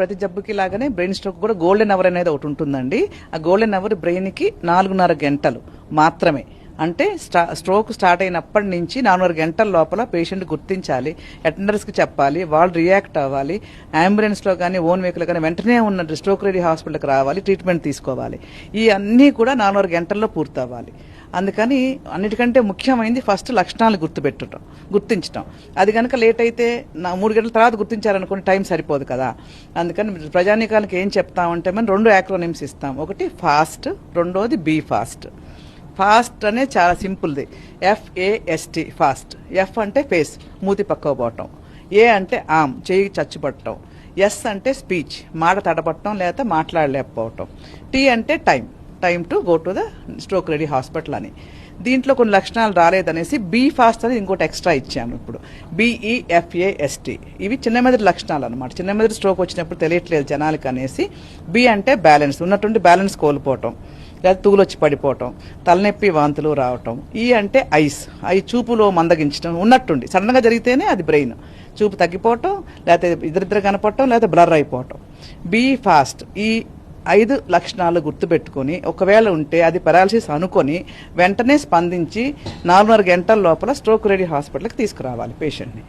ప్రతి జబ్బుకి లాగానే brain stroke కూడా గోల్డెన్ అవర్ అనేది ఒకటి ఉంటుందండి. ఆ గోల్డెన్ అవర్ బ్రెయిన్కి 4.5 గంటలు మాత్రమే. అంటే స్ట్రోక్ స్టార్ట్ అయినప్పటి నుంచి 4.5 గంటల లోపల పేషెంట్ గుర్తించాలి, అటెండర్స్కి చెప్పాలి, వాళ్ళు రియాక్ట్ అవ్వాలి, అంబులెన్స్లో కానీ ఓన్ వెహికల్ కానీ వెంటనే ఉన్న స్ట్రోక్ రెడీ హాస్పిటల్కి రావాలి, ట్రీట్మెంట్ తీసుకోవాలి. ఈ అన్నీ కూడా 4.5 గంటల్లో పూర్తవ్వాలి. అందుకని అన్నిటికంటే ముఖ్యమైనది ఫస్ట్ లక్షణాలు గుర్తించడం. అది కనుక లేట్ అయితే 3 గంటల తర్వాత గుర్తించారనుకోండి టైం సరిపోదు కదా. అందుకని ప్రజానీకానికి ఏం చెప్తామంటే మనం 2 యాక్రోనిమ్స్ ఇస్తాం. ఒకటి ఫాస్ట్, రెండోది బీ ఫాస్ట్. ఫాస్ట్ అనేది చాలా సింపుల్ది, FAST ఫాస్ట్. ఎఫ్ అంటే ఫేస్, మూతి పక్కకు పోవటం. ఏ అంటే ఆమ్, చేయి చచ్చుపట్టడం. ఎస్ అంటే స్పీచ్, మాట తడపట్టడం లేదా మాట్లాడలేకపోవటం. టీ అంటే time to go to the stroke ready hospital అని. దీంట్లో కొన్ని లక్షణాలు రాలేదనేసి బీ ఫాస్ట్ అని ఇంకోటి ఎక్స్ట్రా ఇచ్చాము ఇప్పుడు, BEFAST. ఇవి చిన్న మెదడు లక్షణాలు అనమాట. చిన్న మెదడు స్ట్రోక్ వచ్చినప్పుడు తెలియట్లేదు జనాలకి అనేసి. బి అంటే బ్యాలెన్స్, ఉన్నటువంటి బ్యాలెన్స్ కోల్పోవటం లేదా తూలొచ్చి పడిపోవటం, తలనొప్పి వాంతులు రావటం. ఈ అంటే ఐస్, చూపులో మందగించడం ఉన్నట్టుండి సడన్గా జరిగితేనే అది బ్రెయిన్. చూపు తగ్గిపోవటం, లేకపోతే ఇద్దరిద్దరు కనపడటం, లేకపోతే బ్లర్ అయిపోవటం. Be fast. ఈ 5 లక్షణాలు గుర్తుపెట్టుకుని ఒకవేళ ఉంటే అది పెరాలసిస్ అనుకొని వెంటనే స్పందించి 4.5 గంటల లోపల స్ట్రోక్ రెడీ హాస్పిటల్కి తీసుకురావాలి పేషెంట్ని.